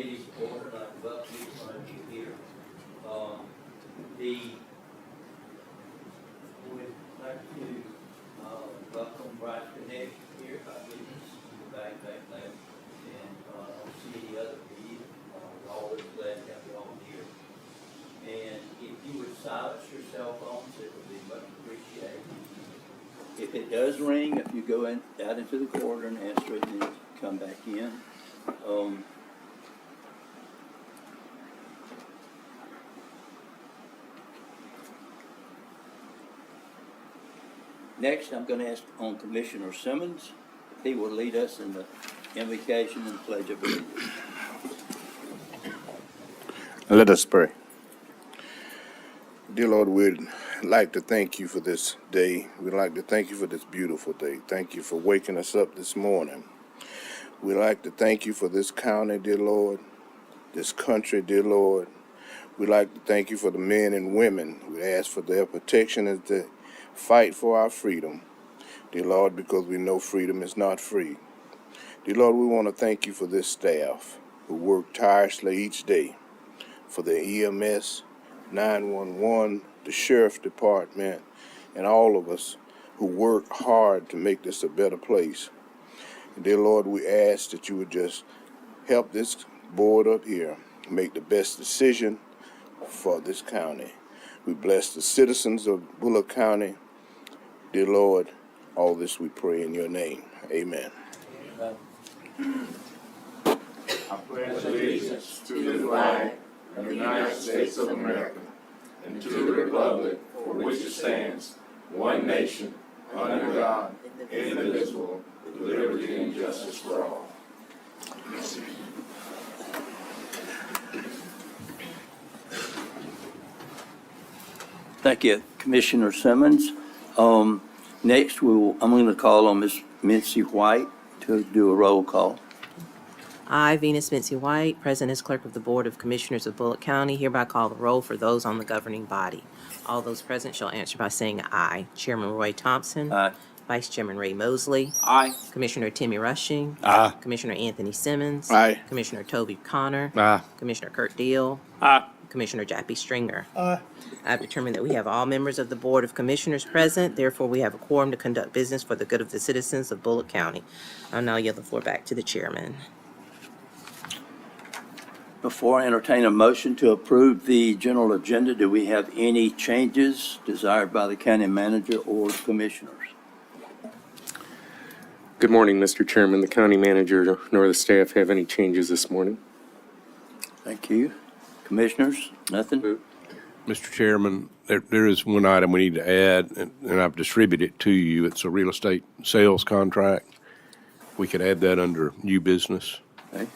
meeting's order, and I'd love to be in front of you here. We'd like to welcome Bryce Connect here, our business, back there. And I don't see any other meeting. We're always glad to have you all here. And if you would silence your cell phones, it would be much appreciated. If it does ring, if you go out into the corridor and answer it, then come back in. Next, I'm going to ask on Commissioner Simmons if he will lead us in the invocation and pledge of allegiance. Let us pray. Dear Lord, we'd like to thank you for this day. We'd like to thank you for this beautiful day. Thank you for waking us up this morning. We'd like to thank you for this county, dear Lord, this country, dear Lord. We'd like to thank you for the men and women. We ask for their protection as they fight for our freedom, dear Lord, because we know freedom is not free. Dear Lord, we want to thank you for this staff who work tirelessly each day, for the EMS, 911, the Sheriff's Department, and all of us who work hard to make this a better place. And dear Lord, we ask that you would just help this board up here make the best decision for this county. We bless the citizens of Bulloch County. Dear Lord, all this we pray in your name. Amen. I pledge allegiance to the flag of the United States of America and to the republic for which it stands, one nation, under God, indivisible, with liberty and justice for all. Thank you, Commissioner Simmons. Next, I'm going to call on Ms. Mincy White to do a roll call. I, Venus Mincy White, present as Clerk of the Board of Commissioners of Bulloch County, hereby call the roll for those on the governing body. All those present shall answer by saying aye. Chairman Roy Thompson. Aye. Vice Chairman Ray Mosley. Aye. Commissioner Timmy Rushing. Aye. Commissioner Anthony Simmons. Aye. Commissioner Toby Connor. Aye. Commissioner Kurt Deal. Aye. Commissioner Jappy Stringer. I've determined that we have all members of the Board of Commissioners present. Therefore, we have a quorum to conduct business for the good of the citizens of Bulloch County. I'll now yield the floor back to the chairman. Before I entertain a motion to approve the general agenda, do we have any changes desired by the county manager or commissioners? Good morning, Mr. Chairman. The county manager nor the staff have any changes this morning. Thank you. Commissioners, nothing? Mr. Chairman, there is one item we need to add, and I've distributed it to you. It's a real estate sales contract. We could add that under new business. Okay.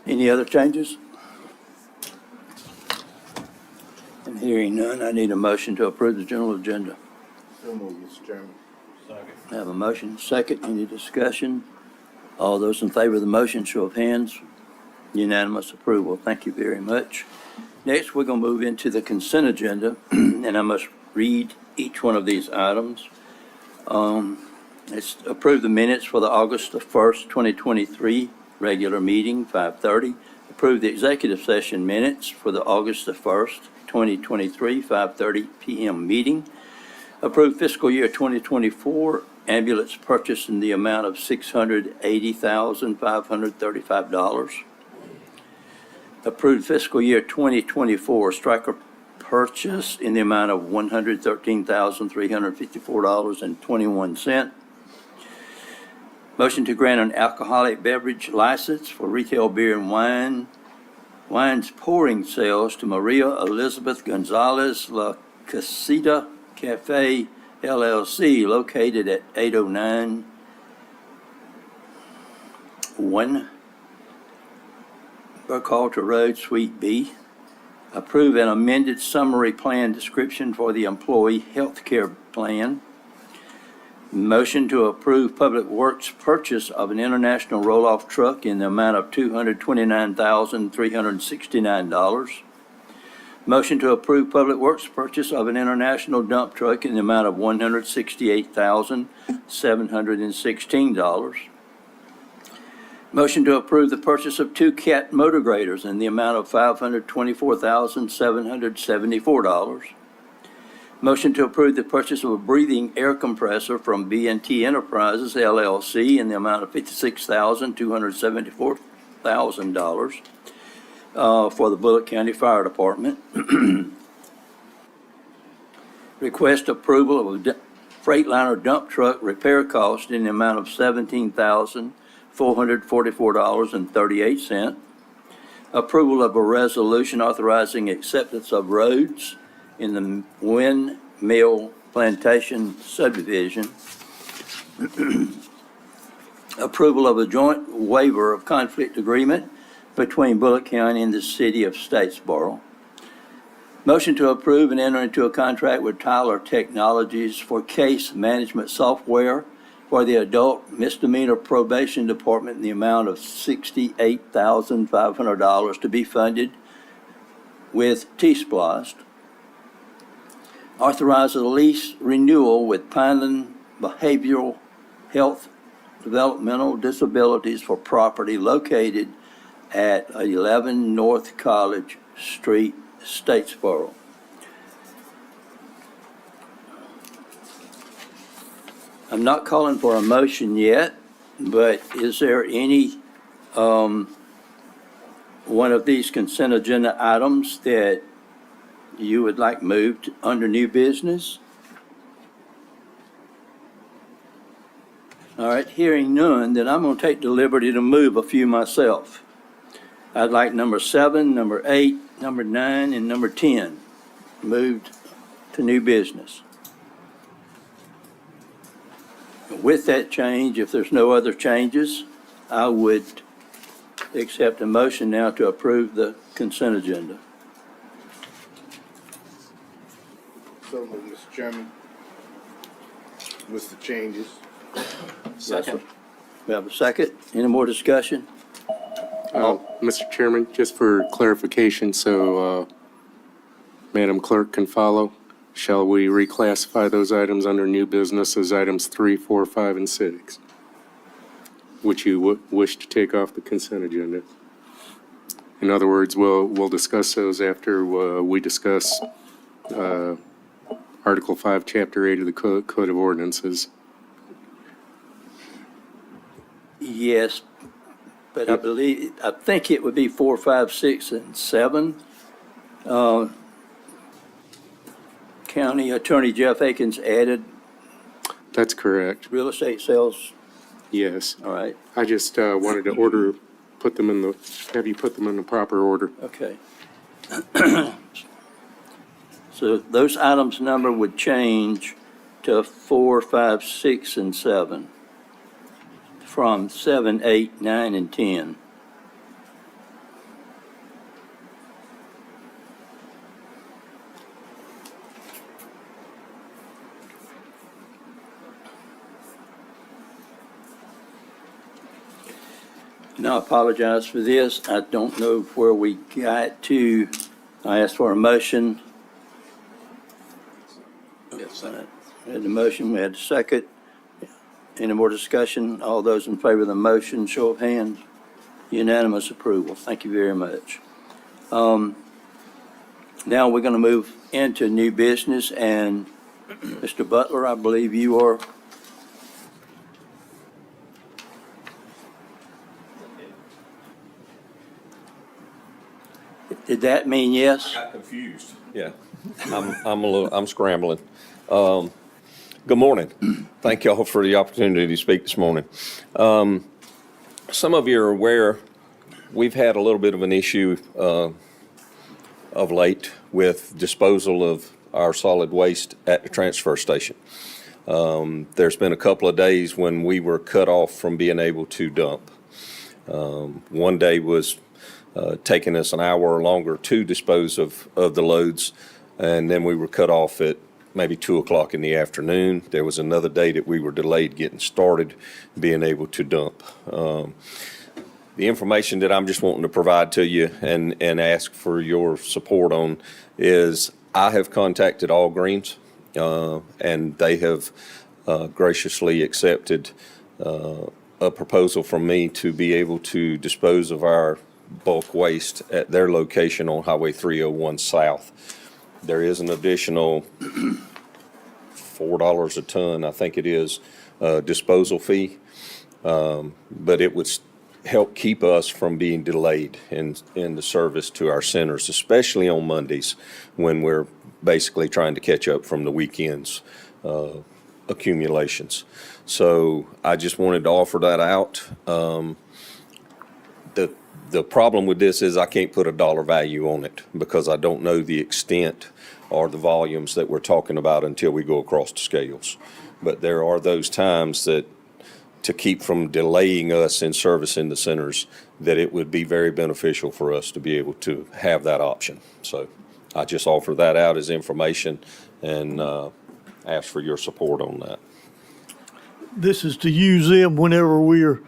Any other changes? And hearing none, I need a motion to approve the general agenda. So moved, Mr. Chairman. I have a motion, second, any discussion? All those in favor of the motion, show of hands. Unanimous approval, thank you very much. Next, we're going to move into the consent agenda, and I must read each one of these items. It's approve the minutes for the August the 1st, 2023 regular meeting, 5:30. Approve the executive session minutes for the August the 1st, 2023, 5:30 p.m. meeting. Approve fiscal year 2024 ambulance purchase in the amount of $680,535. Approved fiscal year 2024 striker purchase in the amount of $113,354.21. Motion to grant an alcoholic beverage license for retail beer and wines pouring sales to Maria Elizabeth Gonzalez La Casita Cafe LLC located at 809 1 Burkhalter Road, Suite B. Approve an amended summary plan description for the employee health care plan. Motion to approve Public Works purchase of an international roll-off truck in the amount of $229,369. Motion to approve Public Works purchase of an international dump truck in the amount of $168,716. Motion to approve the purchase of 2 Cat motor graders in the amount of $524,774. Motion to approve the purchase of a breathing air compressor from B&T Enterprises LLC in the amount of $56,274,000 for the Bulloch County Fire Department. Request approval of a Freightliner dump truck repair cost in the amount of $17,444.38. Approval of a resolution authorizing acceptance of roads in the Windmill Plantation subdivision. Approval of a joint waiver of conflict agreement between Bulloch County and the city of Statesboro. Motion to approve and enter into a contract with Tyler Technologies for case management software for the adult misdemeanor probation department in the amount of $68,500 to be funded with T-Splost. Authorize a lease renewal with Pineland Behavioral Health Developmental Disabilities for property located at 11 North College Street, Statesboro. I'm not calling for a motion yet, but is there any one of these consent agenda items that you would like moved under new business? All right, hearing none, then I'm going to take the liberty to move a few myself. I'd like number 7, number 8, number 9, and number 10 moved to new business. With that change, if there's no other changes, I would accept a motion now to approve the consent agenda. So, Mr. Chairman, with the changes. Second. We have a second. Any more discussion? Mr. Chairman, just for clarification, so Madam Clerk can follow, shall we reclassify those items under new business as items 3, 4, 5, and 6, which you wish to take off the consent agenda? In other words, we'll discuss those after we discuss Article 5, Chapter 8 of the Code of Ordinances. Yes, but I think it would be 4, 5, 6, and 7. County Attorney Jeff Akins added That's correct, real estate sales. yes. All right, I just wanted to have you put them in the proper order. okay. So those items number would change to 4, 5, 6, and 7 from 7, 8, 9, and 10. Now, I apologize for this. I don't know where we got to. I asked for a motion. Yes, We had the motion, we had the second. Any more discussion? All those in favor of the motion, show of hands. Unanimous approval. Thank you very much. Now we're going to move into new business, and Mr. Butler, I believe you are. Did that mean yes? Got confused. Yeah, I'm scrambling. Good morning. Thank y'all for the opportunity to speak this morning. Some of you are aware, we've had a little bit of an issue of late with disposal of our solid waste at the transfer station. There's been a couple of days when we were cut off from being able to dump. One day was taking us an hour or longer to dispose of the loads. And then we were cut off at maybe 2 o'clock in the afternoon. There was another day that we were delayed getting started, being able to dump. The information that I'm just wanting to provide to you and ask for your support on is I have contacted All Greens, and they have graciously accepted a proposal from me to be able to dispose of our bulk waste at their location on Highway 301 South. There is an additional $4 a ton, I think it is, disposal fee, but it would help keep us from being delayed in the service to our centers, especially on Mondays when we're basically trying to catch up from the weekend's accumulations. So I just wanted to offer that out. The problem with this is I can't put a dollar value on it because I don't know the extent or the volumes that we're talking about until we go across the scales. But there are those times that to keep from delaying us in service in the centers, that it would be very beneficial for us to be able to have that option. So I just offer that out as information and ask for your support on that. This is to use them whenever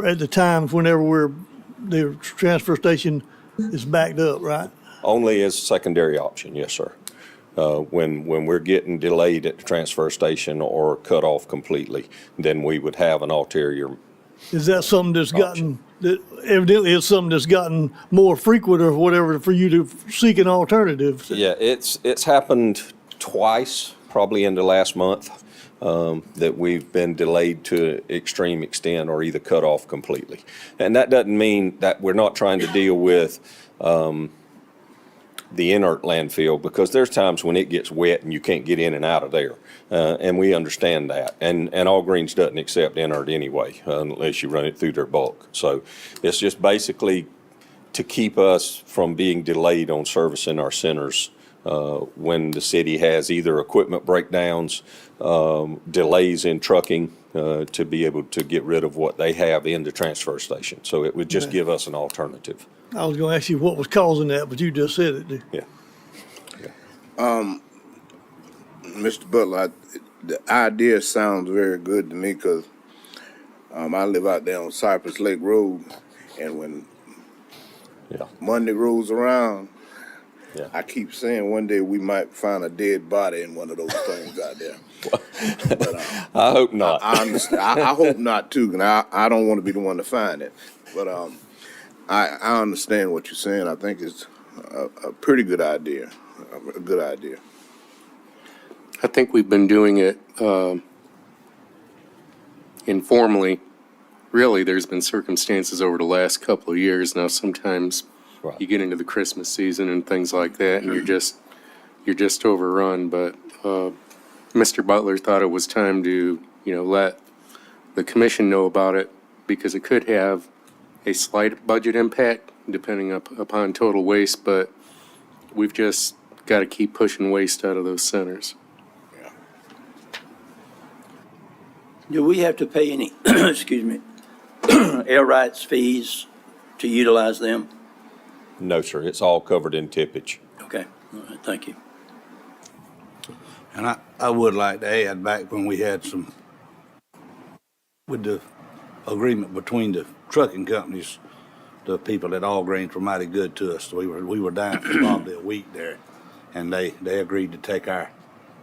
at the times whenever their transfer station is backed up, right? Only as a secondary option, yes, sir. When we're getting delayed at the transfer station or cut off completely, then we would have an ulterior. Is that something that's that evidently it's something that's gotten more frequent or whatever for you to seek an alternative? Yeah, it's happened twice, probably in the last month, that we've been delayed to extreme extent or either cut off completely. And that doesn't mean that we're not trying to deal with the inert landfill, because there's times when it gets wet and you can't get in and out of there. And we understand that. And All Greens doesn't accept inert anyway, unless you run it through their bulk. So it's just basically to keep us from being delayed on servicing our centers when the city has either equipment breakdowns, delays in trucking, to be able to get rid of what they have in the transfer station. So it would just give us an alternative. I was going to ask you what was causing that, but you just said it. Yeah. Mr. Butler, the idea sounds very good to me because I live out there on Cypress Lake Road, and when Monday rolls around, I keep saying one day we might find a dead body in one of those things out there. But, I hope not. I understand. I hope not too, and I don't want to be the one to find it. But I understand what you're saying. I think it's a pretty good idea. A good idea. I think we've been doing it informally. Really, there's been circumstances over the last couple of years now. Sometimes you get into the Christmas season and things like that, and you're just overrun. But Mr. Butler thought it was time to let the commission know about it, because it could have a slight budget impact depending upon total waste, but we've just got to keep pushing waste out of those centers. Do we have to pay any, excuse me, air rights fees to utilize them? No, sir. It's all covered in tippage. Okay, all right, thank you. And I would like to add, back when we had with the agreement between the trucking companies, the people at All Greens were mighty good to us. We were down for probably a week there, and they agreed to take our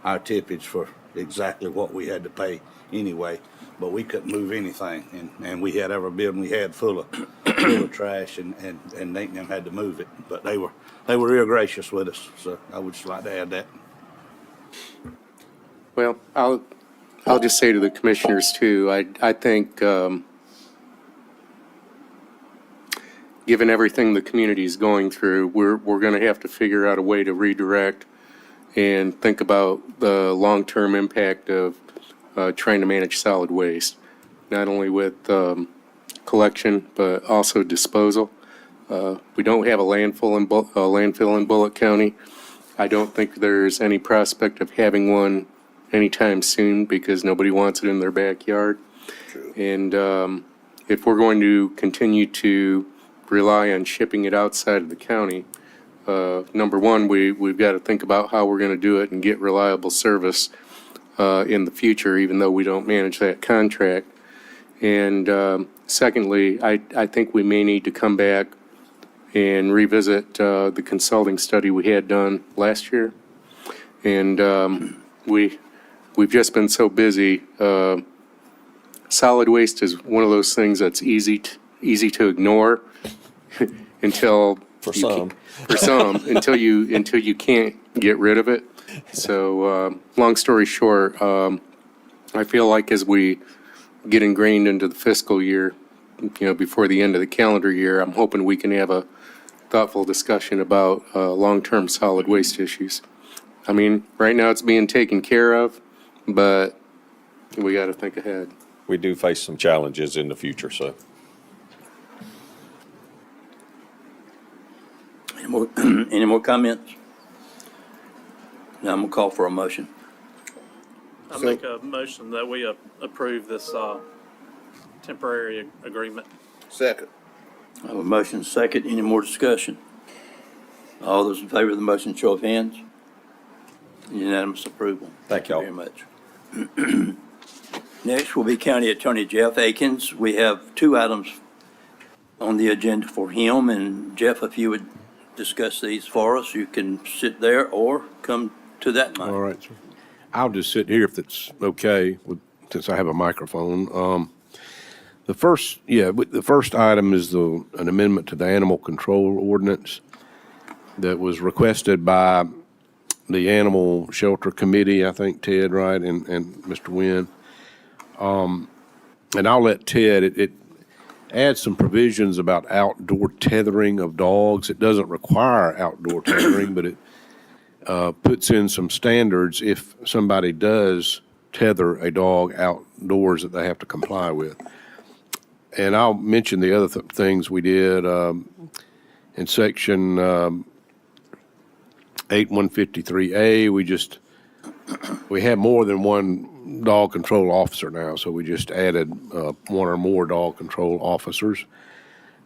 tippage for exactly what we had to pay anyway. But we couldn't move anything, and we had every building we had full of trash, and Nate and them had to move it. But they were real gracious with us, so I would just like to add that. Well, I'll just say to the commissioners too, I think given everything the community is going through, we're going to have to figure out a way to redirect and think about the long-term impact of trying to manage solid waste, not only with collection but also disposal. We don't have a landfill in Bulloch County. I don't think there's any prospect of having one anytime soon because nobody wants it in their backyard. True. And if we're going to continue to rely on shipping it outside of the county. Number one, we've got to think about how we're going to do it and get reliable service in the future, even though we don't manage that contract. And secondly, I think we may need to come back and revisit the consulting study we had done last year. And we've just been so busy. Solid waste is one of those things that's easy to ignore until For some. until you can't get rid of it. So long story short, I feel like as we get ingrained into the fiscal year, before the end of the calendar year, I'm hoping we can have a thoughtful discussion about long-term solid waste issues. I mean, right now it's being taken care of, but we got to think ahead. We do face some challenges in the future, so. Any more comments? Now I'm gonna call for a motion. I make a motion that we approve this temporary agreement. Second. I have a motion second. Any more discussion? All those in favor of the motion, show of hands. Unanimous approval. Thank y'all. Very much. Next will be County Attorney Jeff Akins. We have two items on the agenda for him, and Jeff, if you would discuss these for us, you can sit there or come to that mic. All right, sir. I'll just sit here if it's okay, since I have a microphone. The first item is an amendment to the animal control ordinance that was requested by the Animal Shelter Committee, I think, Ted, right, and Mr. Wynn. And I'll let Ted, it adds some provisions about outdoor tethering of dogs. It doesn't require outdoor tethering, but it puts in some standards if somebody does tether a dog outdoors that they have to comply with. And I'll mention the other things we did in section 8153A. We have more than one dog control officer now, so we just added one or more dog control officers.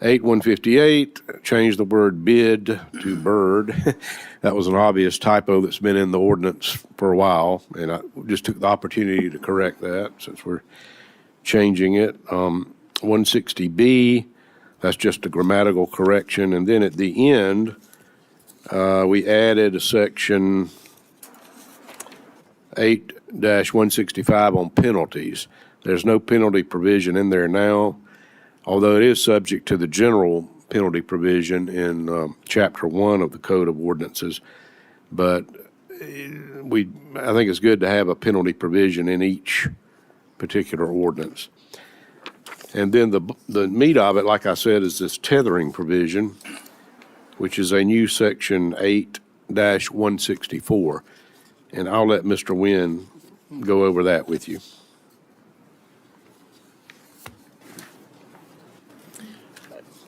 8158, changed the word bid to bird. That was an obvious typo that's been in the ordinance for a while, and I just took the opportunity to correct that since we're changing it. 160B, that's just a grammatical correction. And then at the end, we added a section 8-165 on penalties. There's no penalty provision in there now, although it is subject to the general penalty provision in Chapter 1 of the Code of Ordinances. But I think it's good to have a penalty provision in each particular ordinance. And then the meat of it, like I said, is this tethering provision, which is a new section 8-164. And I'll let Mr. Wynn go over that with you.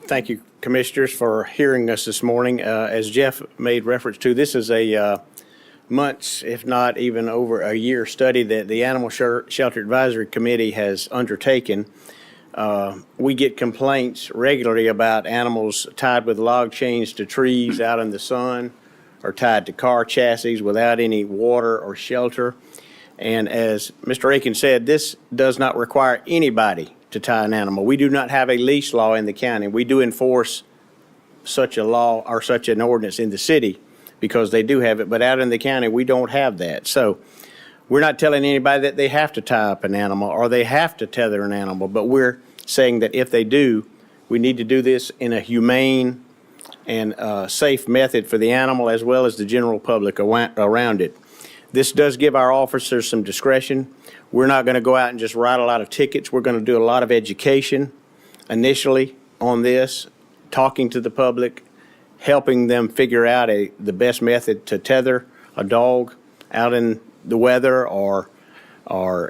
Thank you, Commissioners, for hearing us this morning. As Jeff made reference to, this is a months, if not even over a year study that the Animal Shelter Advisory Committee has undertaken. We get complaints regularly about animals tied with log chains to trees out in the sun or tied to car chassis without any water or shelter. And as Mr. Aiken said, this does not require anybody to tie an animal. We do not have a leash law in the county. We do enforce such a law or such an ordinance in the city because they do have it, but out in the county, we don't have that. So we're not telling anybody that they have to tie up an animal or they have to tether an animal, but we're saying that if they do, we need to do this in a humane and safe method for the animal as well as the general public around it. This does give our officers some discretion. We're not going to go out and just write a lot of tickets. We're going to do a lot of education initially on this, talking to the public, helping them figure out the best method to tether a dog out in the weather or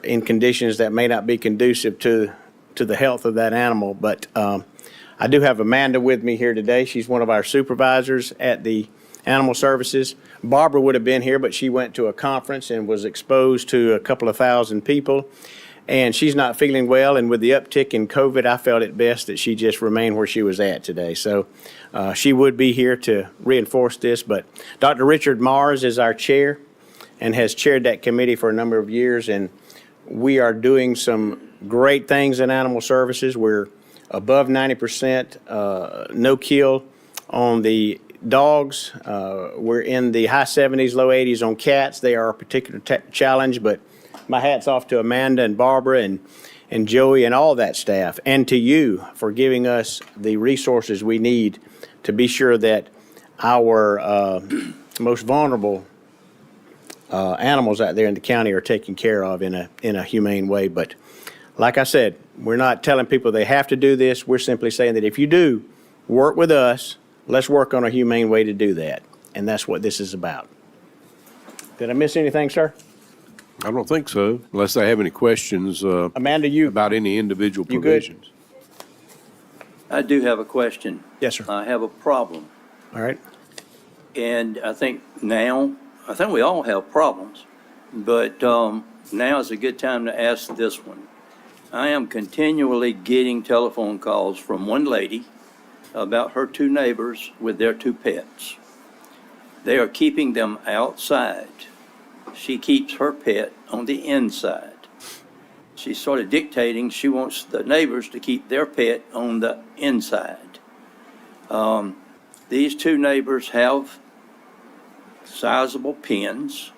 in conditions that may not be conducive to the health of that animal. But I do have Amanda with me here today. She's one of our supervisors at the Animal Services. Barbara would have been here, but she went to a conference and was exposed to a couple of thousand people. and she's not feeling well. And with the uptick in COVID, I felt it best that she just remain where she was at today. So she would be here to reinforce this. But Dr. Richard Mars is our chair and has chaired that committee for a number of years. And we are doing some great things in animal services. We're above 90% no kill on the dogs. We're in the high 70s, low 80s on cats. They are a particular challenge, but my hat's off to Amanda and Barbara and Joey and all that staff, and to you for giving us the resources we need to be sure that our most vulnerable animals out there in the county are taken care of in a humane way. But like I said, we're not telling people they have to do this. We're simply saying that if you do, work with us. Let's work on a humane way to do that. And that's what this is about. Did I miss anything, sir? I don't think so, unless they have any questions Amanda, you about any individual You good? provisions. I do have a question. Yes, sir. I have a problem. All right. And I think we all have problems, but now is a good time to ask this one. I am continually getting telephone calls from one lady about her two neighbors with their two pets. They are keeping them outside. She keeps her pet on the inside. She's sort of dictating she wants the neighbors to keep their pet on the inside. These two neighbors have sizable pens.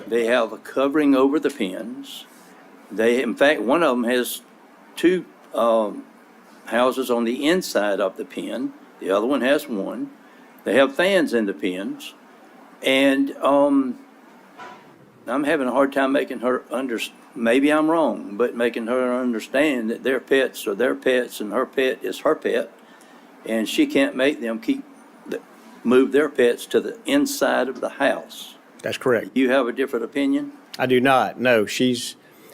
They have a covering over the pens. In fact, one of them has two houses on the inside of the pen. The other one has one. They have fans in the pens. And I'm having a hard time making her maybe I'm wrong, but making her understand that their pets are their pets and her pet is her pet. And she can't make them move their pets to the inside of the house. That's correct. You have a different opinion? I do not. No,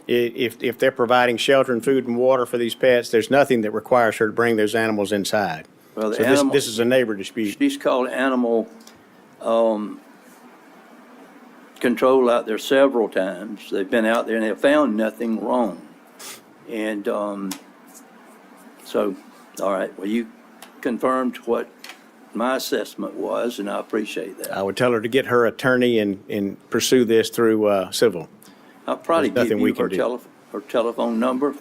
if they're providing shelter and food and water for these pets, there's nothing that requires her to bring those animals inside. Well, So this is a neighbor dispute. She's called animal control out there several times. They've been out there and they've found nothing wrong. And so, all right, well, you confirmed what my assessment was, and I appreciate that. I would tell her to get her attorney and pursue this through civil. I'll probably There's give nothing we you can her telephone number,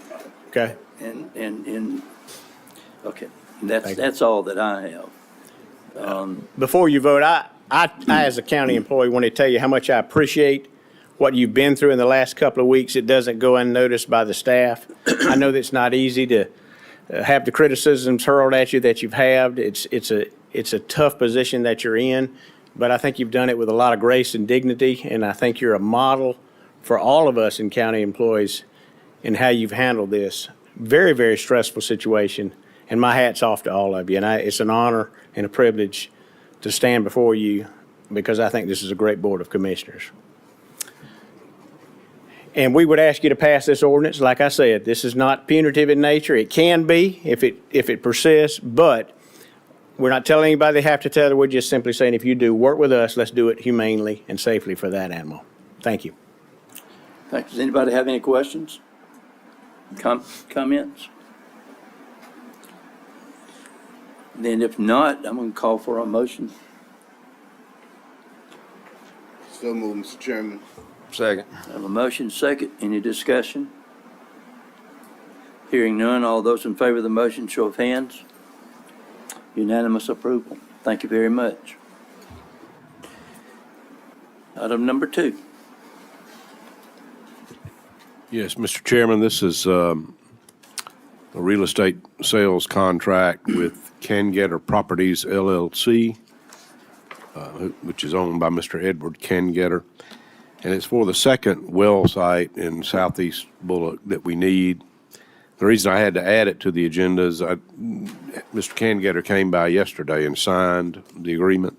Okay? and okay, Thank you. that's all that I have. Before you vote, I as a county employee want to tell you how much I appreciate what you've been through in the last couple of weeks. It doesn't go unnoticed by the staff. I know that it's not easy to have the criticisms hurled at you that you've had. It's a tough position that you're in, but I think you've done it with a lot of grace and dignity, and I think you're a model for all of us in county employees in how you've handled this very, very stressful situation. And my hat's off to all of you. And it's an honor and a privilege to stand before you because I think this is a great Board of Commissioners. And we would ask you to pass this ordinance. Like I said, this is not punitive in nature. It can be if it persists, but we're not telling anybody they have to tell it. We're just simply saying if you do work with us, let's do it humanely and safely for that animal. Thank you. Thank you. Does anybody have any questions? Comments? Then if not, I'm going to call for a motion. So moved, Mr. Chairman. Second. I have a motion, second. Any discussion? Hearing none, all those in favor of the motion, show of hands. Unanimous approval. Thank you very much. Item number 2. Yes, Mr. Chairman, this is a real estate sales contract with Can-Getter Properties LLC, which is owned by Mr. Edward Can-Getter. And it's for the second well site in southeast Bulloch that we need. The reason I had to add it to the agenda is Mr. Can-Getter came by yesterday and signed the agreement.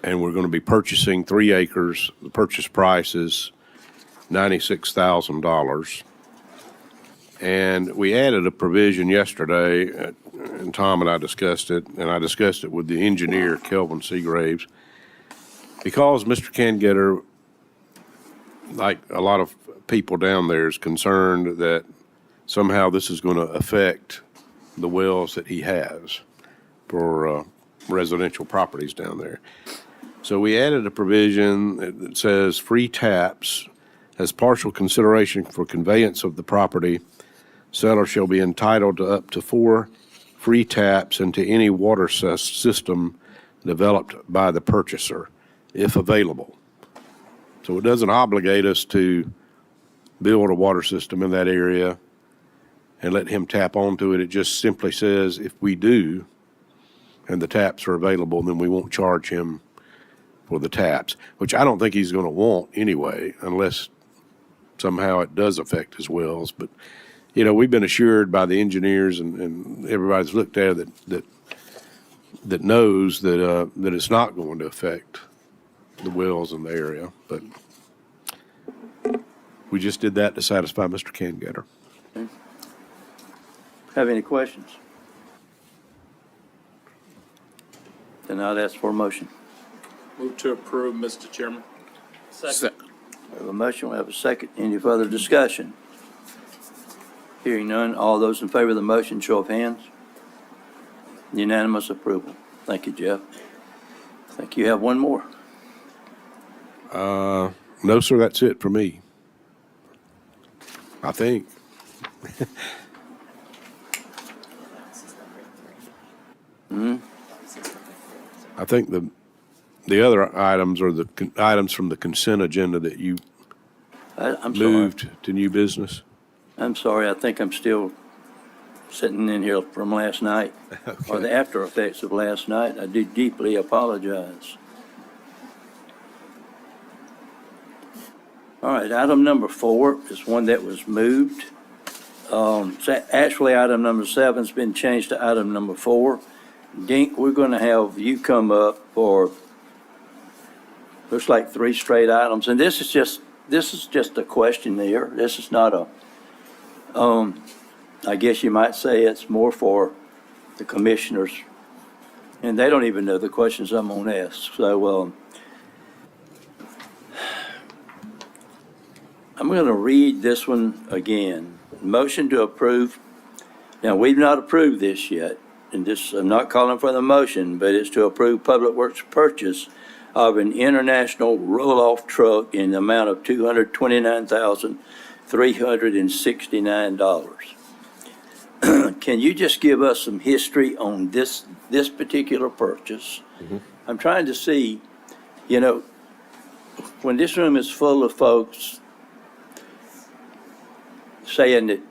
And we're going to be purchasing 3 acres. The purchase price is $96,000. And we added a provision yesterday, and Tom and I discussed it, and I discussed it with the engineer, Kelvin Seagraves. Because Mr. Can-Getter like a lot of people down there, is concerned that somehow this is going to affect the wells that he has for residential properties down there. So we added a provision that says free taps as partial consideration for conveyance of the property. Seller shall be entitled to up to 4 free taps into any water system developed by the purchaser, if available. So it doesn't obligate us to build a water system in that area and let him tap onto it. It just simply says if we do and the taps are available, then we won't charge him for the taps, which I don't think he's going to want anyway, unless somehow it does affect his wells. But, you know, we've been assured by the engineers and everybody's looked at it that knows that it's not going to affect the wells in the area. But we just did that to satisfy Mr. Cangetter. Have any questions? Then I'd ask for a motion. Move to approve, Mr. Chairman. Second. We have a motion, we have a second. Any further discussion? Hearing none, all those in favor of the motion, show of hands. Unanimous approval. Thank you, Jeff. I think you have one more. No, sir, that's it for me. I think. I think the other items are the items from the consent agenda that you I'm sorry. moved to new business. I'm sorry, I think I'm still sitting in here from last night, or the after effects of last night. I do deeply apologize. All right, item number 4 is one that was moved. Actually, item number 7's been changed to item number 4. Dink, we're going to have you come up for, looks like 3 straight items, and this is just a question there. This is not a, I guess you might say it's more for the commissioners, and they don't even know the questions I'm going to ask. So I'm going to read this one again. Motion to approve. Now, we've not approved this yet, and this, I'm not calling for the motion, but it's to approve Public Works purchase of an international roll-off truck in the amount of $229,369. Can you just give us some history on this particular purchase? Mm-hmm. I'm trying to see, you know, when this room is full of folks saying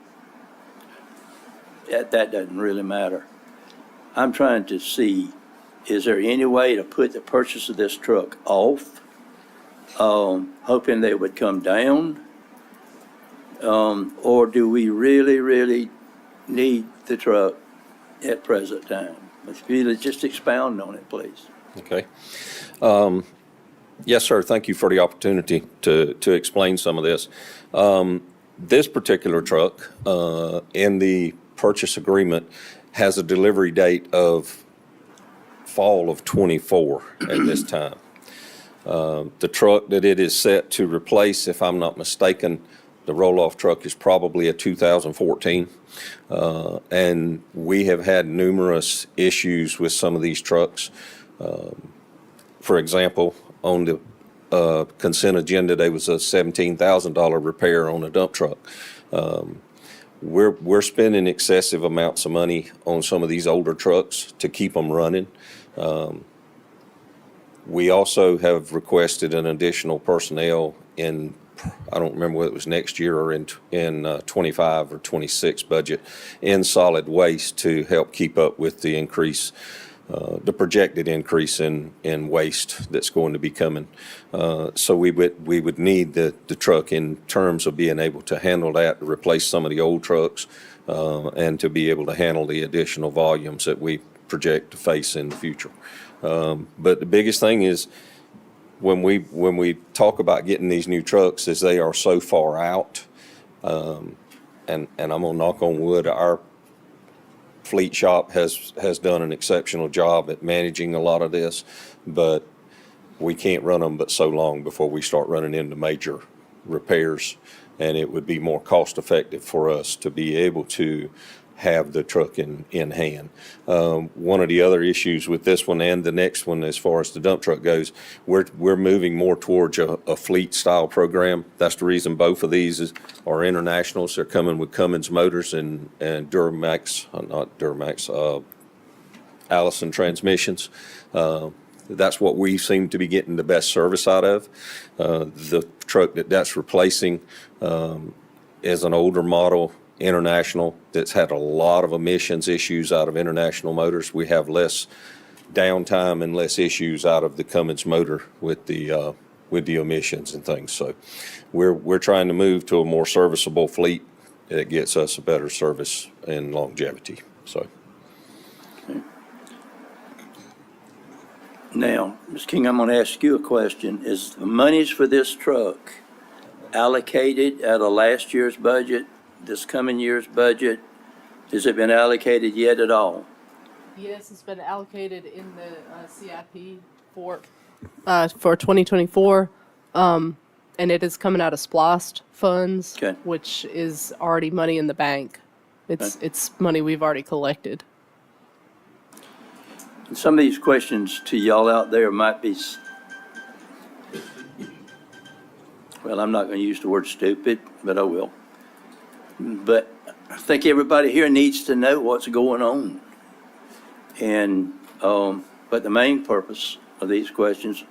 that doesn't really matter. I'm trying to see, is there any way to put the purchase of this truck off, hoping they would come down? Or do we really need the truck at present time? If you just expound on it, please. Okay. Yes, sir. Thank you for the opportunity to explain some of this. This particular truck in the purchase agreement has a delivery date of fall of '24 at this time. The truck that it is set to replace, if I'm not mistaken, the roll-off truck is probably a 2014. And we have had numerous issues with some of these trucks. For example, on the consent agenda, there was a $17,000 repair on a dump truck. We're spending excessive amounts of money on some of these older trucks to keep them running. We also have requested an additional personnel in, I don't remember whether it was next year or in 25 or 26 budget, in solid waste to help keep up with the increase, the projected increase in waste that's going to be coming. So we would need the truck in terms of being able to handle that, to replace some of the old trucks, and to be able to handle the additional volumes that we project to face in the future. But the biggest thing is when we talk about getting these new trucks is they are so far out, and I'm gonna knock on wood, our fleet shop has done an exceptional job at managing a lot of this, but we can't run them but so long before we start running into major repairs, and it would be more cost-effective for us to be able to have the truck in hand. One of the other issues with this one and the next one, as far as the dump truck goes, we're moving more towards a fleet-style program. That's the reason both of these are internationals. They're coming with Cummins motors and Allison transmissions. That's what we seem to be getting the best service out of. The truck that's replacing is an older model international that's had a lot of emissions issues out of international motors. We have less downtime and less issues out of the Cummins motor with the emissions and things. So we're trying to move to a more serviceable fleet that gets us a better service and longevity. So. Now, Ms. King, I'm going to ask you a question. Is the monies for this truck allocated out of last year's budget, this coming year's budget? Has it been allocated yet at all? Yes, it's been allocated in the CIP for 2024, and it is coming out of SPLOST funds, Okay. which is already money in the bank. It's money we've already collected. And some of these questions to y'all out there might be, well, I'm not going to use the word stupid, but I will. But I think everybody here needs to know what's going on. And, but the main purpose of these questions,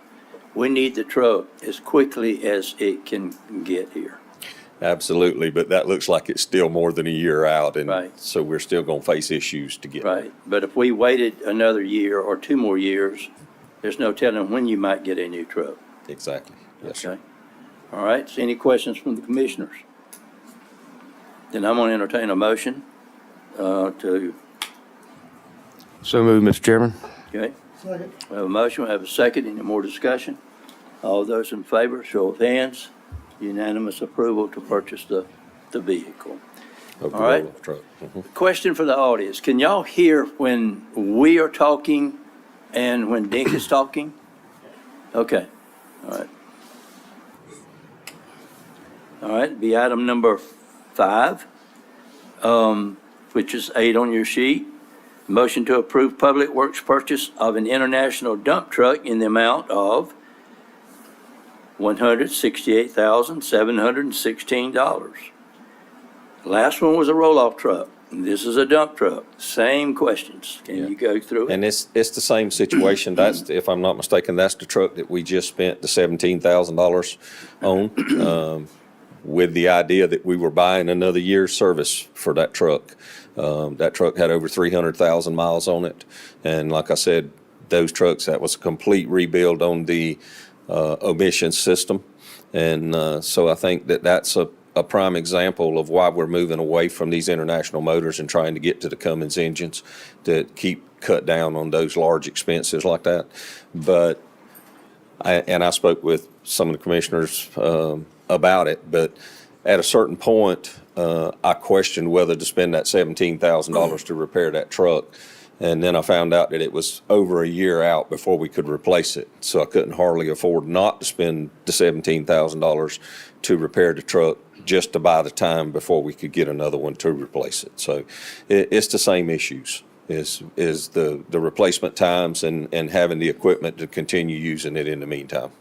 we need the truck as quickly as it can get here. Absolutely, but that looks like it's still more than a year out, and Right. so we're still going to face issues to get. Right, but if we waited another year or 2 more years, there's no telling when you might get a new truck. Exactly. Yes, sir. Okay? All right, so any questions from the commissioners? Then I'm going to entertain a motion to, So moved, Mr. Chairman. okay? Second. We have a motion, we have a second, any more discussion? All those in favor, show of hands. Unanimous approval to purchase the vehicle. Of the All right. roll-off truck. Mhm. Question for the audience, can y'all hear when we are talking and when Dink is talking? Okay, all right. All right, be item number 5, which is 8 on your sheet. Motion to approve Public Works purchase of an international dump truck in the amount of $168,716. Last one was a roll-off truck. This is a dump truck. Same questions. Can Yeah. you go through it? And it's the same situation. That's, if I'm not mistaken, that's the truck that we just spent the $17,000 on, with the idea that we were buying another year's service for that truck. That truck had over 300,000 miles on it. And like I said, those trucks, that was a complete rebuild on the emission system. And so I think that that's a prime example of why we're moving away from these international motors and trying to get to the Cummins engines to cut down on those large expenses like that. But I spoke with some of the commissioners about it, but at a certain point, I questioned whether to spend that $17,000 to repair that truck. And then I found out that it was over a year out before we could replace it. So I couldn't hardly afford not to spend the $17,000 to repair the truck just to buy the time before we could get another one to replace it. So it's the same issues, is the replacement times and having the equipment to continue using it in the meantime.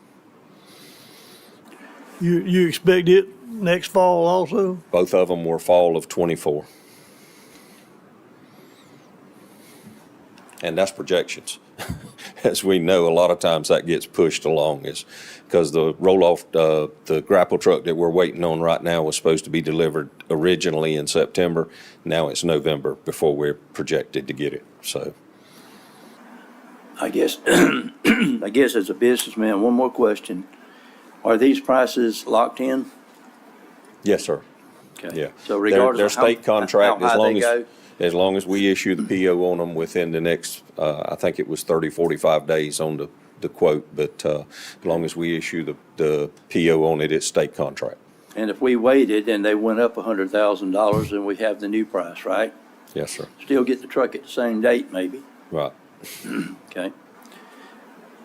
You expect it next fall also? Both of them were fall of '24. And that's projections. As we know, a lot of times that gets pushed along is because the roll-off, the grapple truck that we're waiting on right now was supposed to be delivered originally in September. Now it's November before we're projected to get it, so. I guess, I guess as a businessman, one more question. Are these prices locked in? Yes, sir. Okay. Yeah. So regardless Their of state contract, how high they go? as long as we issue the PO on them within the next, I think it was 30, 45 days on the quote, but as long as we issue the PO on it, it's state contract. And if we waited and they went up $100,000, then we have the new price, right? Yes, sir. Still get the truck at the same date, maybe. Right. Okay.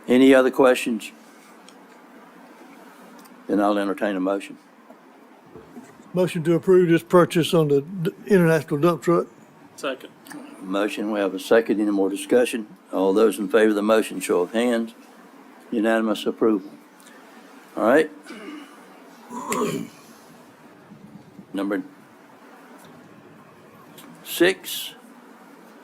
Any other questions? Then I'll entertain a motion. Motion to approve this purchase on the international dump truck. Second. Motion, we have a second. Any more discussion? All those in favor of the motion, show of hands. Unanimous approval. All right. Number 6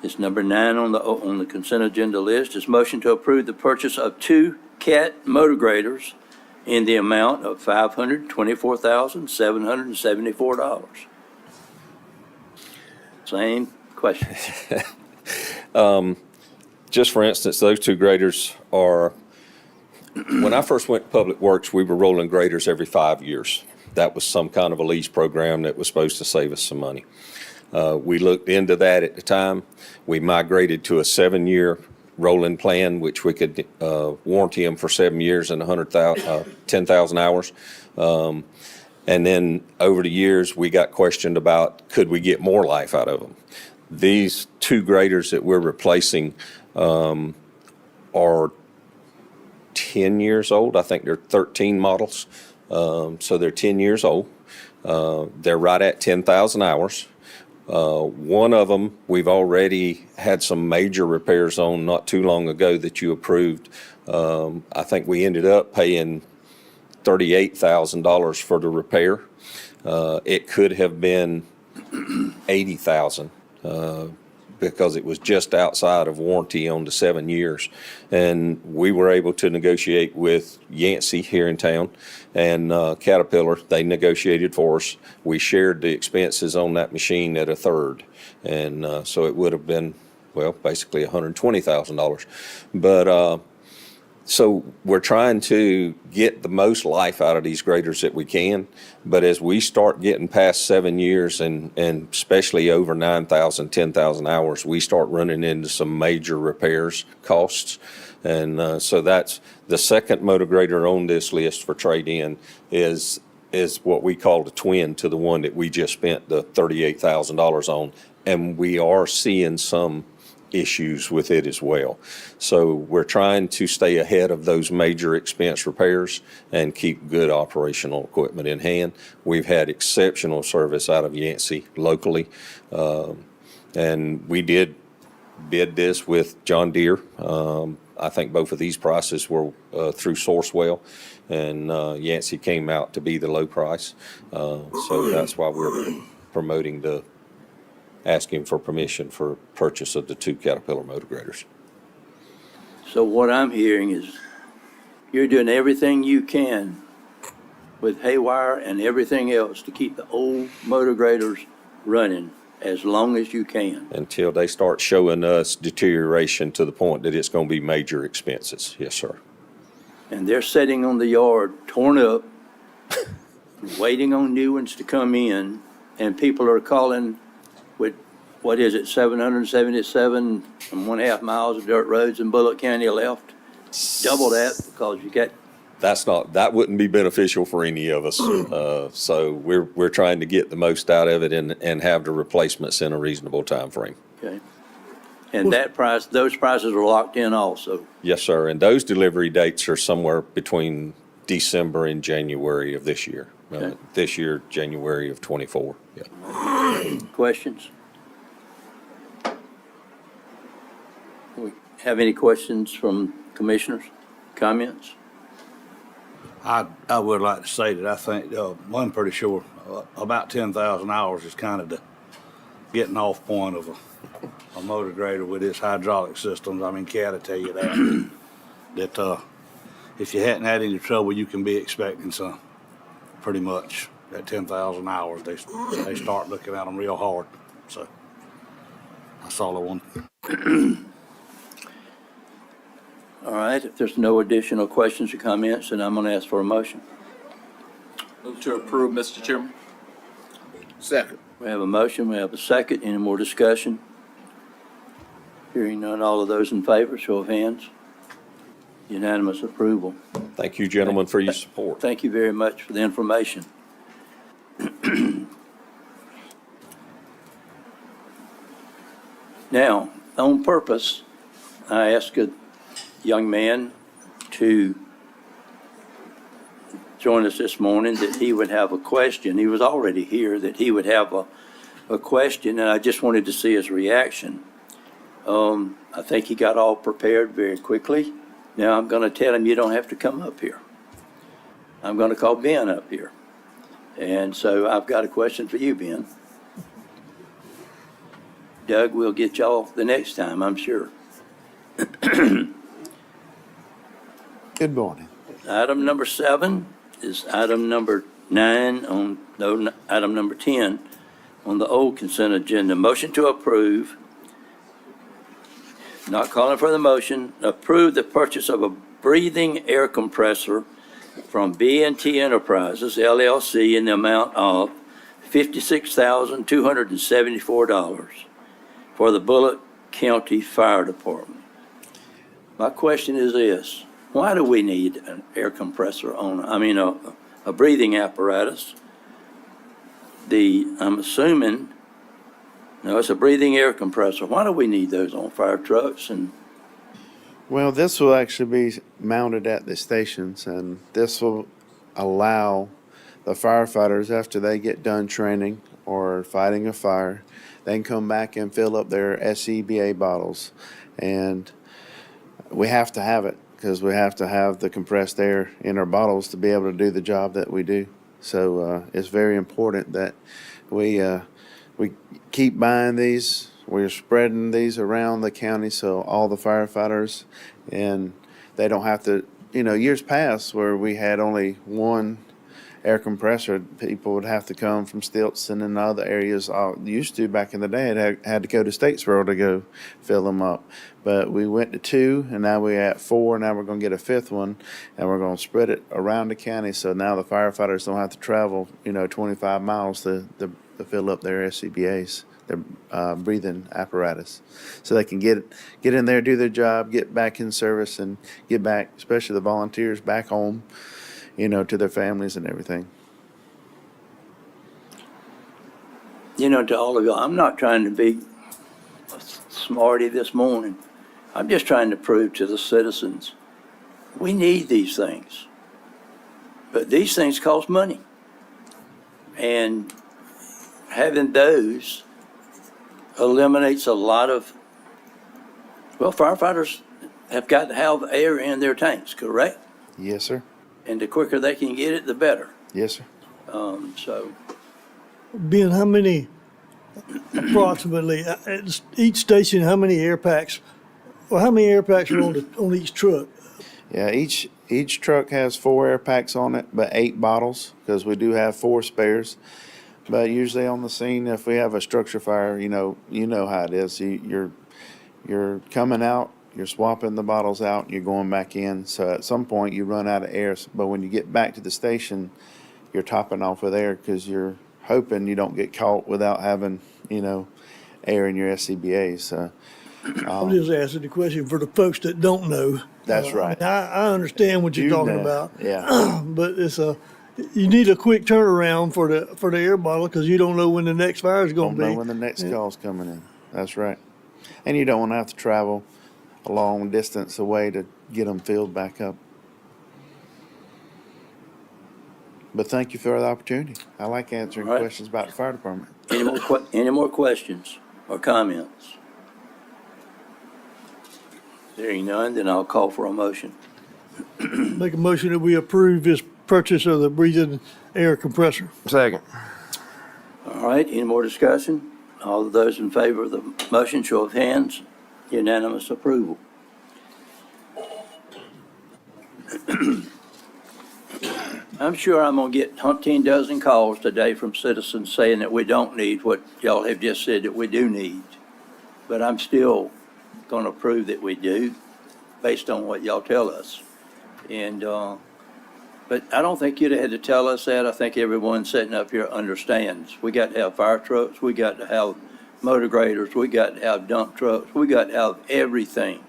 is number 9 on the consent agenda list. Is motion to approve the purchase of 2 CAT motor graders in the amount of $524,774. Same question. Just for instance, those 2 graders are, when I first went to Public Works, we were rolling graders every 5 years. That was some kind of a lease program that was supposed to save us some money. We looked into that at the time. We migrated to a 7-year rolling plan, which we could warranty them for 7 years and 10,000 hours. And then over the years, we got questioned about, could we get more life out of them? These 2 graders that we're replacing are 10 years old. I think they're 13 models. So they're 10 years old. They're right at 10,000 hours. One of them, we've already had some major repairs on not too long ago that you approved. I think we ended up paying $38,000 for the repair. It could have been $80,000 because it was just outside of warranty on the 7 years. And we were able to negotiate with Yancey here in town and Caterpillar. They negotiated for us. We shared the expenses on that machine at a third. And so it would have been, well, basically $120,000. But so we're trying to get the most life out of these graders that we can. But as we start getting past 7 years and especially over 9,000, 10,000 hours, we start running into some major repairs costs. And so that's the second motor grader on this list for trade-in is what we call the twin to the one that we just spent the $38,000 on. And we are seeing some issues with it as well. So we're trying to stay ahead of those major expense repairs and keep good operational equipment in hand. We've had exceptional service out of Yancey locally. And we did bid this with John Deere. I think both of these prices were through Sourcewell, and Yancey came out to be the low price. So that's why we're promoting asking for permission for purchase of the 2 Caterpillar motor graders. So what I'm hearing is you're doing everything you can with haywire and everything else to keep the old motor graders running as long as you can. Until they start showing us deterioration to the point that it's going to be major expenses. Yes, sir. And they're sitting on the yard torn up, waiting on new ones to come in, and people are calling with, what is it, 777 and 1/2 miles of dirt roads in Bulloch County left? Double that because you got. That wouldn't be beneficial for any of us. So we're trying to get the most out of it and have the replacements in a reasonable time frame. Okay. And those prices are locked in also. Yes, sir. And those delivery dates are somewhere between December and January of this year. Okay. This year, January of '24. Yeah. Questions? We have any questions from commissioners? Comments? I would like to say that I think, I'm pretty sure about 10,000 hours is kind of the getting off point of a motor grader with its hydraulic systems. I mean, Cat will tell you that if you hadn't had any trouble, you can be expecting some. Pretty much at 10,000 hours, they start looking at them real hard. So that's all I want. All right, if there's no additional questions or comments, then I'm going to ask for a motion. Move to approve, Mr. Chairman. Second. We have a motion, we have a second. Any more discussion? Hearing none, all of those in favor, show of hands. Unanimous approval. Thank you, gentlemen, for your support. Thank you very much for the information. Now, on purpose, I asked a young man to join us this morning, that he would have a question. He was already here, that he would have a question, and I just wanted to see his reaction. I think he got all prepared very quickly. Now I'm going to tell him you don't have to come up here. I'm going to call Ben up here. And so I've got a question for you, Ben. Doug, we'll get y'all the next time, I'm sure. Good morning. Item number 7 is item number 9 on, no, item number 10 on the old consent agenda. Motion to approve, not calling for the motion, approve the purchase of a breathing air compressor from B&T Enterprises LLC in the amount of $56,274 for the Bulloch County Fire Department. My question is this: why do we need an air compressor a breathing apparatus? I'm assuming, no, it's a breathing air compressor. Why do we need those on fire trucks? And Well, this will actually be mounted at the stations, and this will allow the firefighters, after they get done training or fighting a fire, they can come back and fill up their SCBA bottles. And we have to have it because we have to have the compressed air in our bottles to be able to do the job that we do. So it's very important that we keep buying these. We're spreading these around the county so all the firefighters, and they don't have to, years past where we had only one air compressor, people would have to come from Stilson and other areas. Used to back in the day, it had to go to Statesboro to go fill them up. But we went to 2, and now we're at 4. Now we're going to get a 5th one, and we're going to spread it around the county. So now the firefighters don't have to travel, 25 miles to fill up their SCBAs, their breathing apparatus. So they can get in there, do their job, get back in service, and get back, especially the volunteers, back home, to their families and everything. to all of y'all, I'm not trying to be a smarty this morning. I'm just trying to prove to the citizens we need these things. But these things cost money. And having those eliminates a lot of, firefighters have got to have air in their tanks, correct? Yes, sir. And the quicker they can get it, the better. Yes, sir. So Ben, how many, approximately, at each station, how many air packs, or how many air packs are on each truck? Yeah, each truck has 4 air packs on it, but 8 bottles, because we do have 4 spares. But usually on the scene, if we have a structure fire, you know how it is. You're coming out, you're swapping the bottles out, and you're going back in. So at some point you run out of air. But when you get back to the station, you're topping off with air because you're hoping you don't get caught without having, air in your SCBAs. So I'm just asking the question for the folks that don't know. That's right. I understand what you're talking about. Yeah. But it's you need a quick turnaround for the air bottle because you don't know when the next fire is going Don't to be. know when the next call's coming in. That's right. And you don't want to have to travel a long distance away to get them filled back up. But thank you for the opportunity. I like answering All right. questions about the fire department. any more questions or comments? Hearing none, then I'll call for a motion. Make a motion that we approve this purchase of the breathing air compressor. Second. All right, any more discussion? All of those in favor of the motion, show of hands. Unanimous approval. I'm sure I'm going to get 10 dozen calls today from citizens saying that we don't need what y'all have just said that we do need. But I'm still going to prove that we do based on what y'all tell us. And, but I don't think you'd have had to tell us that. I think everyone sitting up here understands. We got to have fire trucks. We got to have motor graders. We got to have dump trucks. We got to have everything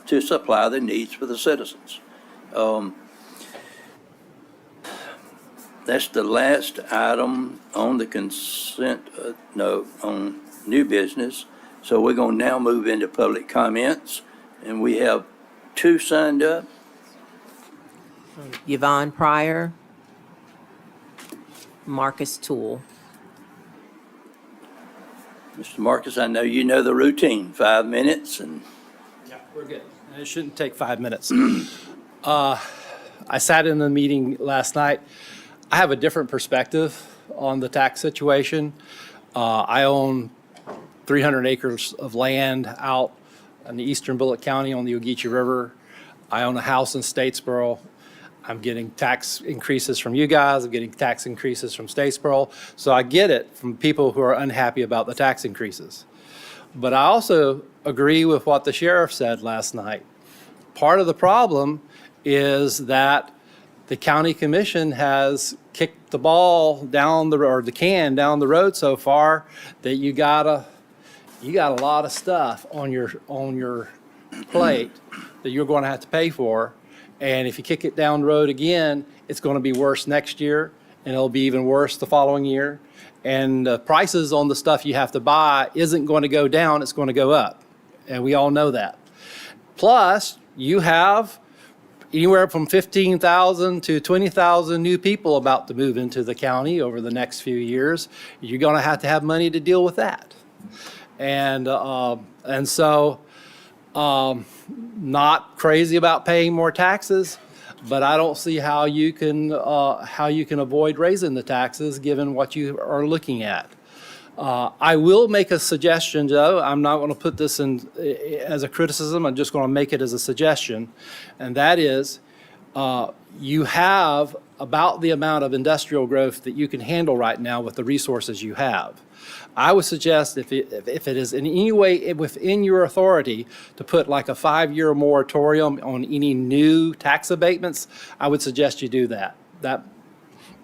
to supply the needs for the citizens. That's the last item on the consent, on new business. So we're going to now move into public comments, and we have 2 signed up. Yvonne Pryor, Marcus Toole. Mr. Marcus, I know you know the routine, 5 minutes and. Yeah, we're good. And it shouldn't take 5 minutes. I sat in the meeting last night. I have a different perspective on the tax situation. I own 300 acres of land out in the eastern Bulloch County on the Ogeechee River. I own a house in Statesboro. I'm getting tax increases from you guys. I'm getting tax increases from Statesboro. So I get it from people who are unhappy about the tax increases. But I also agree with what the sheriff said last night. Part of the problem is that the county commission has kicked the ball down the can down the road so far that you got a lot of stuff on your plate that you're going to have to pay for. And if you kick it down the road again, it's going to be worse next year, and it'll be even worse the following year. And the prices on the stuff you have to buy isn't going to go down, it's going to go up. And we all know that. Plus, you have anywhere from 15,000 to 20,000 new people about to move into the county over the next few years. You're going to have money to deal with that. And so not crazy about paying more taxes, but I don't see how you can avoid raising the taxes given what you are looking at. I will make a suggestion, Joe. I'm not going to put this in as a criticism. I'm just going to make it as a suggestion, and that is you have about the amount of industrial growth that you can handle right now with the resources you have. I would suggest if it is in any way within your authority to put like a 5-year moratorium on any new tax abatements, I would suggest you do that. That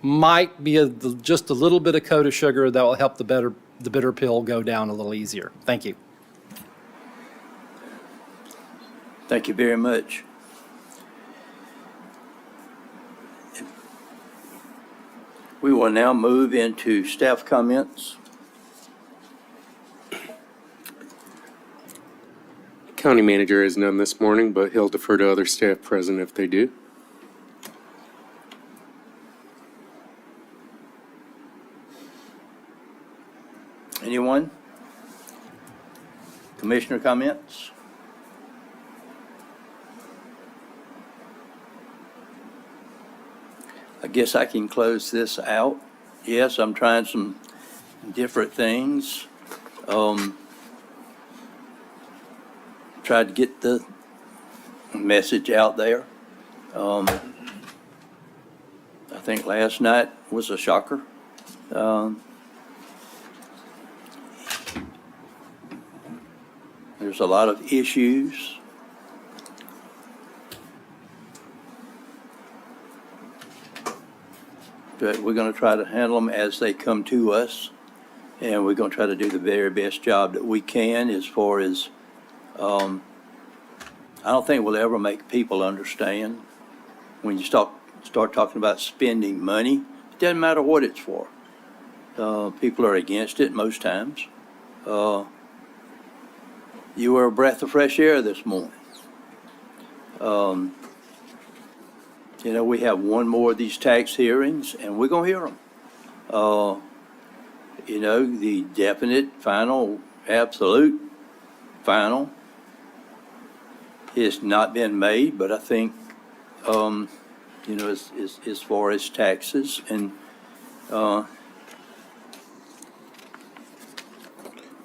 might be just a little bit of coat of sugar that will help the bitter pill go down a little easier. Thank you. Thank you very much. We will now move into staff comments. County manager has none this morning, but he'll defer to other staff present if they do. Anyone? Commissioner comments? I guess I can close this out. Yes, I'm trying some different things. Tried to get the message out there. I think last night was a shocker. There's a lot of issues. But we're going to try to handle them as they come to us. And we're going to try to do the very best job that we can as far as, I don't think we'll ever make people understand when you start talking about spending money. It doesn't matter what it's for. People are against it most times. You were a breath of fresh air this morning. You know, we have one more of these tax hearings, and we're going to hear them. You know, the definite, final, absolute, final has not been made, but I think, you know, as far as taxes and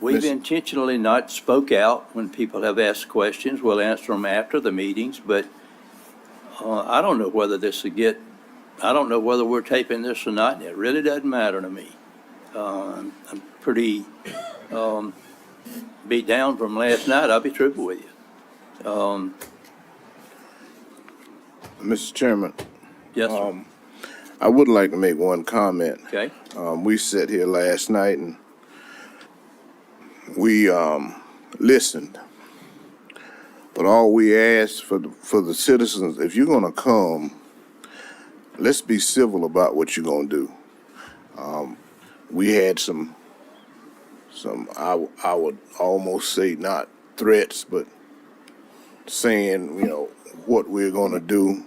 we've intentionally not spoke out when people have asked questions. We'll answer them after the meetings, but I don't know whether I don't know whether we're taping this or not, and it really doesn't matter to me. I'm pretty beat down from last night, I'll be truthful with you. Mr. Chairman. Yes, sir. I would like to make one comment. Okay. We sat here last night and we listened. But all we ask for the citizens, if you're gonna come, let's be civil about what you're gonna do. We had some I would almost say not threats, but saying, you know, what we're gonna do,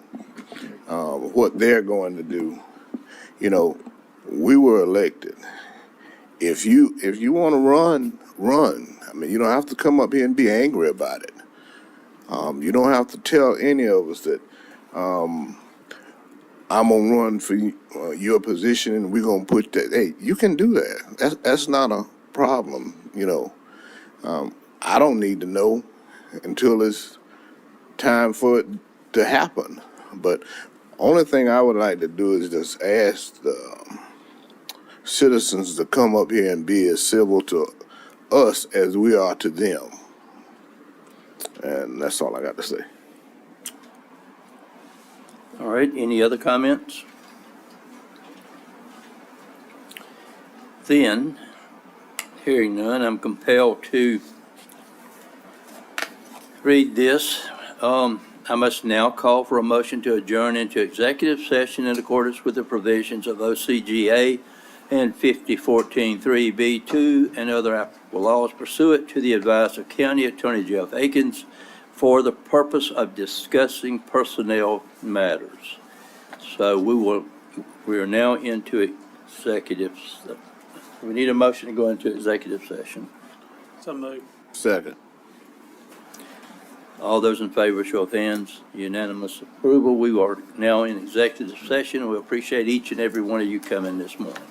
what they're going to do. You know, We were elected. If you want to run, run. I mean, you don't have to come up here and be angry about it. You don't have to tell any of us that I'm gonna run for your position and we're gonna put that. Hey, you can do that. That's not a problem. I don't need to know until it's time for it to happen. But only thing I would like to do is just ask the citizens to come up here and be as civil to us as we are to them. And that's all I got to say. All right, any other comments? Then, hearing none, I'm compelled to read this. I must now call for a motion to adjourn into executive session in accordance with the provisions of OCGA and 5014-3B2 and other applicable laws pursuant to the advice of County Attorney Jeff Akins for the purpose of discussing personnel matters. So we are now into executive. We need a motion to go into executive session. So moved. Second. All those in favor, show of hands. Unanimous approval. We are now in executive session. We appreciate each and every one of you coming this morning.